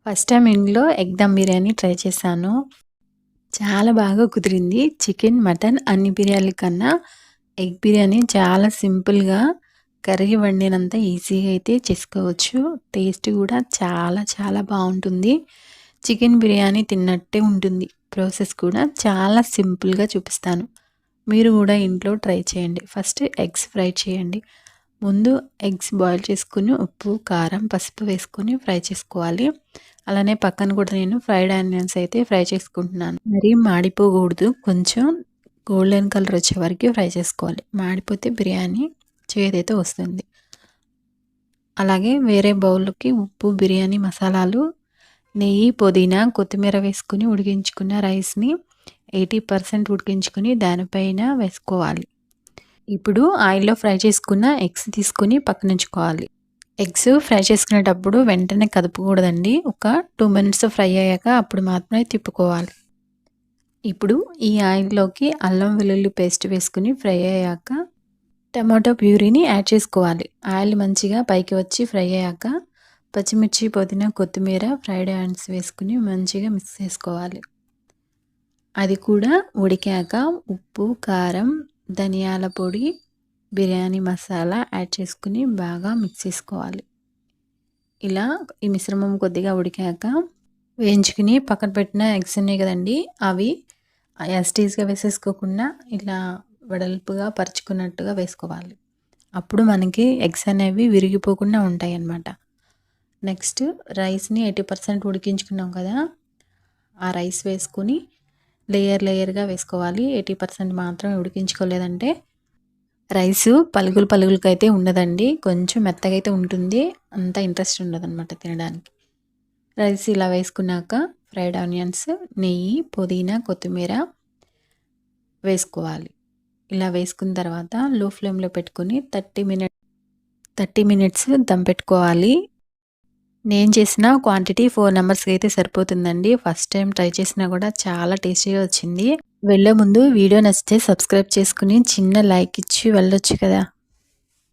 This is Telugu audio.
ఫస్ట్ టైం ఇంట్లో ఎగ్ దమ్ బిర్యానీ ట్రై చేశాను. చాలా బాగా కుదిరింది. చికెన్, మటన్ అన్ని బిర్యానీల కన్నా ఎగ్ బిర్యానీ చాలా సింపుల్‌గా కర్రీ వండినంత ఈజీగా అయితే చేసుకోవచ్చు. టేస్ట్ కూడా చాలా చాలా బావుంటుంది. చికెన్ బిర్యానీ తిన్నట్టే ఉంటుంది. ప్రాసెస్ కూడా చాలా సింపుల్‌గా చూపిస్తాను. మీరు కూడా ఇంట్లో ట్రై చేయండి. ఫస్ట్ ఎగ్స్ ఫ్రై చేయండి. ముందు ఎగ్స్ బాయిల్ చేసుకొని ఉప్పు, కారం, పసుపు వేసుకొని ఫ్రై చేసుకోవాలి. అలానే పక్కన కూడా నేను ఫ్రైడ్ ఆనియన్స్ అయితే ఫ్రై చేసుకుంటున్నాను. మరీ మాడిపోకూడదు. కొంచెం గోల్డెన్ కలర్ వచ్చే వరకు ఫ్రై చేసుకోవాలి. మాడిపోతే బిర్యానీ చేదైతే వస్తుంది. అలాగే వేరే బౌల్‌లోకి ఉప్పు, బిర్యానీ మసాలాలు, నెయ్యి, పుదీనా, కొత్తిమీర వేసుకొని ఉడికించుకున్న రైస్‌ని 80% ఉడికించుకొని దానిపైన వేసుకోవాలి. ఇప్పుడు ఆయిల్‌లో ఫ్రై చేసుకున్న ఎగ్స్ తీసుకొని పక్కనుంచుకోవాలి. ఎగ్స్ ఫ్రై చేసుకునేటప్పుడు వెంటనే కదపకూడదండి. ఒక 2 మినిట్స్ ఫ్రై అయ్యాక అప్పుడు మాత్రమే తిప్పుకోవాలి. ఇప్పుడు ఈ ఆయిల్‌లోకి అల్లం వెల్లుల్లి పేస్ట్ వేసుకొని ఫ్రై అయ్యాక టమాటో ప్యూరీని యాడ్ చేసుకోవాలి. ఆయిల్ మంచిగా పైకి వచ్చి ఫ్రై అయ్యాక పచ్చిమిర్చి, పుదీనా, కొత్తిమీర, ఫ్రైడ్ ఆనియన్స్ వేసుకొని మంచిగా మిక్స్ చేసుకోవాలి. అది కూడా ఉడికాక ఉప్పు, కారం, ధనియాల పొడి, బిర్యానీ మసాలా యాడ్ చేసుకుని బాగా మిక్స్ చేసుకోవాలి. ఇలా ఈ మిశ్రమం కొద్దిగా ఉడికాక వేయించుకుని పక్కన పెట్టిన ఎగ్స్ ఉన్నాయి కదండీ! అవి యాస్టీస్‌గా వేసేసుకోకుండా ఇలా వెడల్పుగా పరుచుకున్నట్టుగా వేసుకోవాలి. అప్పుడు మనకి ఎగ్స్ అనేవి విరిగిపోకుండా ఉంటాయన్నమాట. నెక్స్ట్ రైస్‌ని 80% ఉడికించుకున్నాం కదా! ఆ రైస్ వేసుకొని లేయర్‌గా వేసుకోవాలి. 80% మాత్రమే ఉడికించుకోలేదంటే రైసు పలుకులు పలుకులకైతే ఉండదండి. కొంచెం మెత్తగా అయితే ఉంటుంది. అంత ఇంట్రెస్ట్ ఉండదనమాట తినడానికి. రైస్ ఇలా వేసుకున్నాక ఫ్రైడ్ ఆనియన్స్, నెయ్యి, పుదీనా, కొత్తిమీర వేసుకోవాలి. ఇలా వేసుకున్న తర్వాత లో ఫ్లేమ్‌లో పెట్టుకొని 30 మినిట్స్ దమ్ పెట్టుకోవాలి. నేను చేసిన క్వాంటిటీ 4 మెంబర్స్‌కి అయితే సరిపోతుందండి. ఫస్ట్ టైం ట్రై చేసినా కూడా చాలా టేస్టీగా వచ్చింది. వెళ్ళే ముందు వీడియో నచ్చితే సబ్స్క్రైబ్ చేసుకొని చిన్న లైక్ ఇచ్చి వెళ్ళొచ్చు కదా!